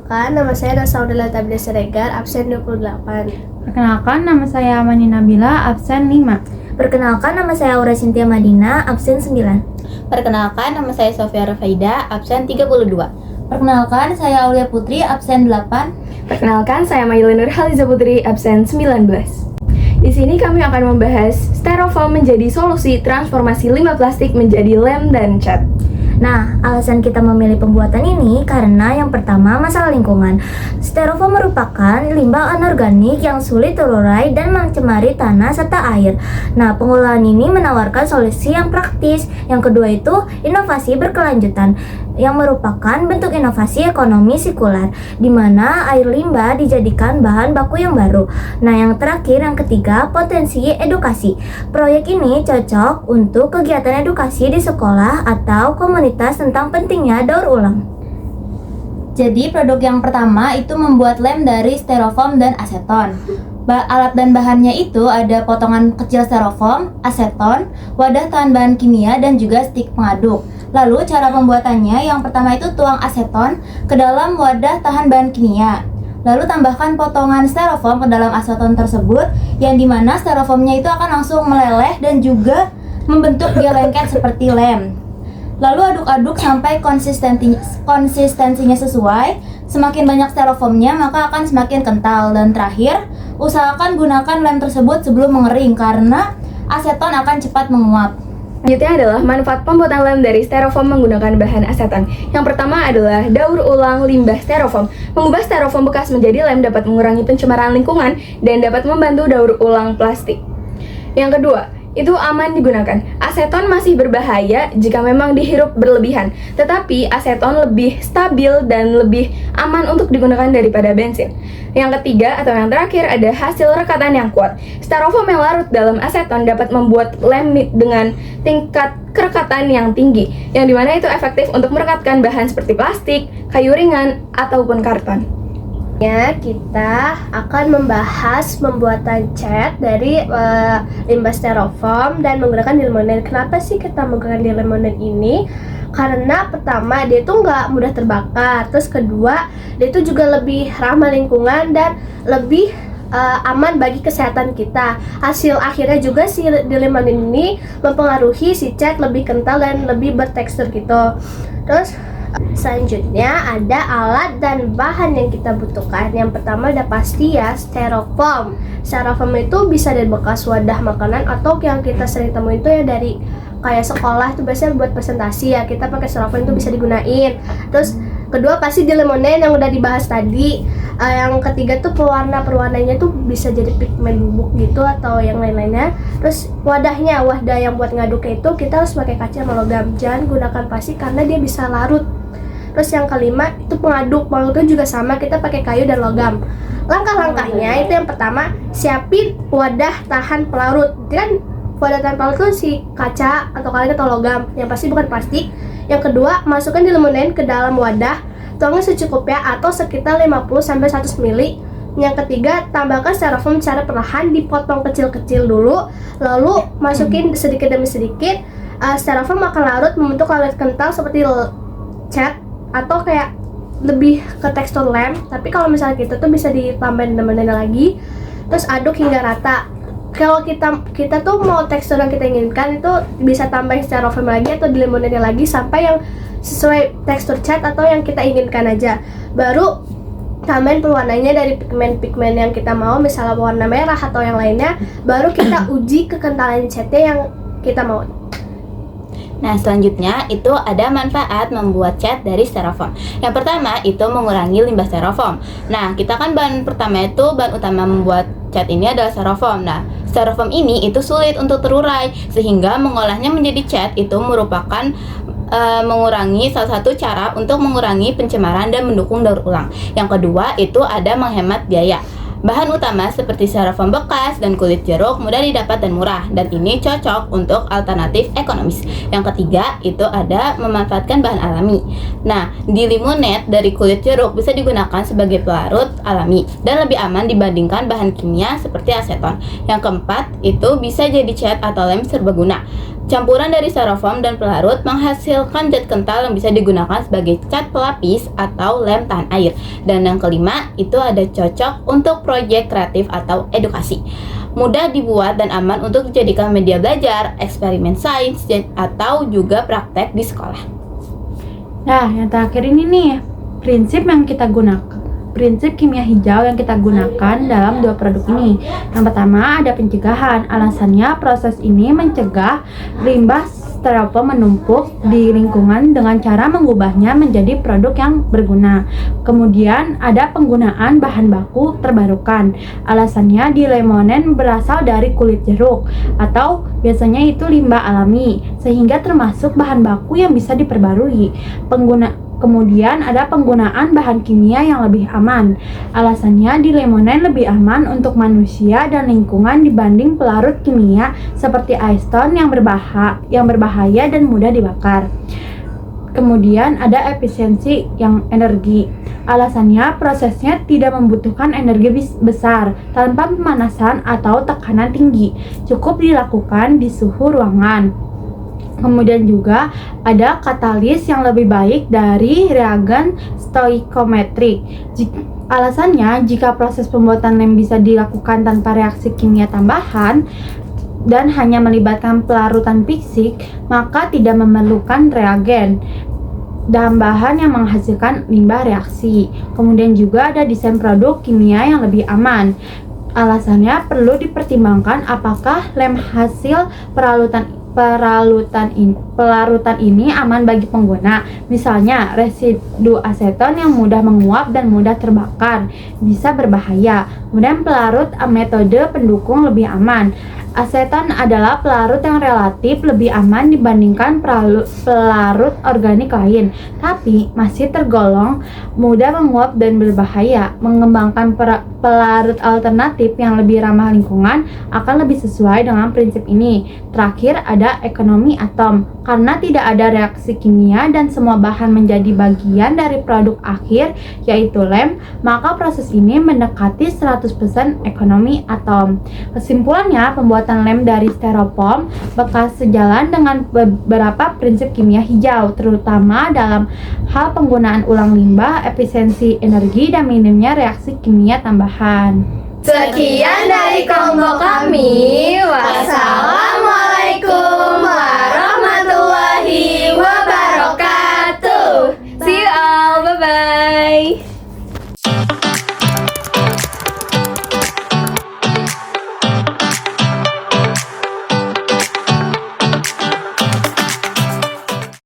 Perkenalkan, nama saya Nasaudala Tabila Siregar, absen 28. Perkenalkan, nama saya Amani Nabila, absen 5. Perkenalkan, nama saya Aura Cynthia Madina, absen 9. Perkenalkan, nama saya Sofia Rafaida, absen 32. Perkenalkan, saya Aulia Putri, absen 8. Perkenalkan, saya Maila Nurhaliza Putri, absen 19. Di sini kami akan membahas styrofoam menjadi solusi transformasi limbah plastik menjadi lem dan cat. Nah, alasan kita memilih pembuatan ini karena yang pertama masalah lingkungan. Styrofoam merupakan limbah anorganik yang sulit terurai dan mencemari tanah serta air. Nah, pengolahan ini menawarkan solusi yang praktis. Yang kedua itu inovasi berkelanjutan yang merupakan bentuk inovasi ekonomi sirkular di mana air limbah dijadikan bahan baku yang baru. Nah, yang terakhir yang ketiga potensi edukasi. Proyek ini cocok untuk kegiatan edukasi di sekolah atau komunitas tentang pentingnya daur ulang. Jadi produk yang pertama itu membuat lem dari styrofoam dan aseton. Alat dan bahannya itu ada potongan kecil styrofoam, aseton, wadah tahan bahan kimia, dan juga stik pengaduk. Lalu cara pembuatannya, yang pertama itu tuang aseton ke dalam wadah tahan bahan kimia. Lalu tambahkan potongan styrofoam ke dalam aseton tersebut, yang dimana styrofoamnya itu akan langsung meleleh dan juga membentuk dia lengket seperti lem. Lalu aduk-aduk sampai konsistensinya sesuai. Semakin banyak styrofoamnya maka akan semakin kental. Dan terakhir, usahakan gunakan lem tersebut sebelum mengering karena aseton akan cepat menguap. Selanjutnya adalah manfaat pembuatan lem dari styrofoam menggunakan bahan aseton. Yang pertama adalah daur ulang limbah styrofoam. Mengubah styrofoam bekas menjadi lem dapat mengurangi pencemaran lingkungan dan dapat membantu daur ulang plastik. Yang kedua, itu aman digunakan. Aseton masih berbahaya jika memang dihirup berlebihan, tetapi aseton lebih stabil dan lebih aman untuk digunakan daripada bensin. Yang ketiga atau yang terakhir ada hasil rekatan yang kuat. Styrofoam yang larut dalam aseton dapat membuat lem dengan tingkat kerekatan yang tinggi, yang dimana itu efektif untuk merekatkan bahan seperti plastik, kayu ringan, ataupun karton. Kita akan membahas pembuatan cat dari limbah styrofoam dan menggunakan limonene. Kenapa sih kita menggunakan limonene ini? Karena pertama dia itu nggak mudah terbakar, terus kedua dia itu juga lebih ramah lingkungan dan lebih aman bagi kesehatan kita. Hasil akhirnya juga si limonene ini mempengaruhi si cat lebih kental dan lebih bertekstur gitu. Terus selanjutnya ada alat dan bahan yang kita butuhkan. Yang pertama udah pasti ya styrofoam. Styrofoam itu bisa dari bekas wadah makanan atau yang kita sering temuin itu ya dari kayak sekolah itu biasanya buat presentasi ya, kita pakai styrofoam itu bisa digunain. Terus kedua pasti di limonene yang udah dibahas tadi. Yang ketiga tuh pewarnanya tuh bisa jadi pigmen bubuk gitu atau yang lain-lainnya. Terus wadah yang buat ngaduknya itu kita harus pakai kaca sama logam. Jangan gunakan plastik karena dia bisa larut. Terus yang kelima itu pengaduknya juga sama, kita pakai kayu dan logam. Langkah-langkahnya itu yang pertama siapin wadah tahan pelarut. Kan wadah tahan pelarut itu si kaca atau kayu atau logam, yang pasti bukan plastik. Yang kedua, masukkan di limonene ke dalam wadah, tuangnya secukupnya atau sekitar 50-100 ml. Yang ketiga, tambahkan styrofoam secara perlahan, dipotong kecil-kecil dulu, lalu masukin sedikit demi sedikit. Styrofoam akan larut membentuk larutan kental seperti cat atau kayak lebih ke tekstur lem. Tapi kalau misalnya kita tuh bisa ditambahin limonene lagi, terus aduk hingga rata. Kalau kita tuh mau tekstur yang kita inginkan itu bisa tambahin styrofoam lagi atau di limonene lagi sampai yang sesuai tekstur cat atau yang kita inginkan aja. Baru tambahin pewarnanya dari pigmen-pigmen yang kita mau, misalnya warna merah atau yang lainnya. Baru kita uji kekentalan catnya yang kita mau. Nah, selanjutnya itu ada manfaat membuat cat dari styrofoam. Yang pertama itu mengurangi limbah styrofoam. Nah, kita kan bahan utama membuat cat ini adalah styrofoam. Nah, styrofoam ini itu sulit untuk terurai sehingga mengolahnya menjadi cat itu merupakan mengurangi salah satu cara untuk mengurangi pencemaran dan mendukung daur ulang. Yang kedua itu ada menghemat biaya. Bahan utama seperti styrofoam bekas dan kulit jeruk mudah didapat dan murah, dan ini cocok untuk alternatif ekonomis. Yang ketiga itu ada memanfaatkan bahan alami. Nah, di limonene dari kulit jeruk bisa digunakan sebagai pelarut alami dan lebih aman dibandingkan bahan kimia seperti aseton. Yang keempat itu bisa jadi cat atau lem serbaguna. Campuran dari styrofoam dan pelarut menghasilkan cat kental yang bisa digunakan sebagai cat pelapis atau lem tahan air. Dan yang kelima, itu ada cocok untuk proyek kreatif atau edukasi. Mudah dibuat dan aman untuk dijadikan media belajar, eksperimen sains, atau juga praktek di sekolah. Nah, yang terakhir ini nih, prinsip kimia hijau yang kita gunakan dalam dua produk ini. Yang pertama ada pencegahan. Alasannya proses ini mencegah limbah styrofoam menumpuk di lingkungan dengan cara mengubahnya menjadi produk yang berguna. Kemudian ada penggunaan bahan baku terbarukan. Alasannya di lemonen berasal dari kulit jeruk atau biasanya itu limbah alami sehingga termasuk bahan baku yang bisa diperbarui. Kemudian ada penggunaan bahan kimia yang lebih aman. Alasannya di lemonen lebih aman untuk manusia dan lingkungan dibanding pelarut kimia seperti acetone yang berbahaya dan mudah dibakar. Kemudian ada efisiensi yang energi. Alasannya prosesnya tidak membutuhkan energi besar tanpa pemanasan atau tekanan tinggi. Cukup dilakukan di suhu ruangan. Kemudian juga ada katalis yang lebih baik dari reagen stoikiometrik. Alasannya, jika proses pembuatan lem bisa dilakukan tanpa reaksi kimia tambahan dan hanya melibatkan pelarutan fisik, maka tidak memerlukan reagen dan bahan yang menghasilkan limbah reaksi. Kemudian juga ada desain produk kimia yang lebih aman. Alasannya perlu dipertimbangkan apakah lem hasil pelarutan ini aman bagi pengguna. Misalnya, residu aseton yang mudah menguap dan mudah terbakar bisa berbahaya. Kemudian pelarut metode pendukung lebih aman. Aseton adalah pelarut yang relatif lebih aman dibandingkan pelarut organik lain, tapi masih tergolong mudah menguap dan berbahaya. Mengembangkan pelarut alternatif yang lebih ramah lingkungan akan lebih sesuai dengan prinsip ini. Terakhir ada ekonomi atom. Karena tidak ada reaksi kimia dan semua bahan menjadi bagian dari produk akhir yaitu lem, maka proses ini mendekati 100% ekonomi atom. Kesimpulannya, pembuatan lem dari styrofoam bekas sejalan dengan beberapa prinsip kimia hijau, terutama dalam hal penggunaan ulang limbah, efisiensi energi, dan minimnya reaksi kimia tambahan. Sekian dari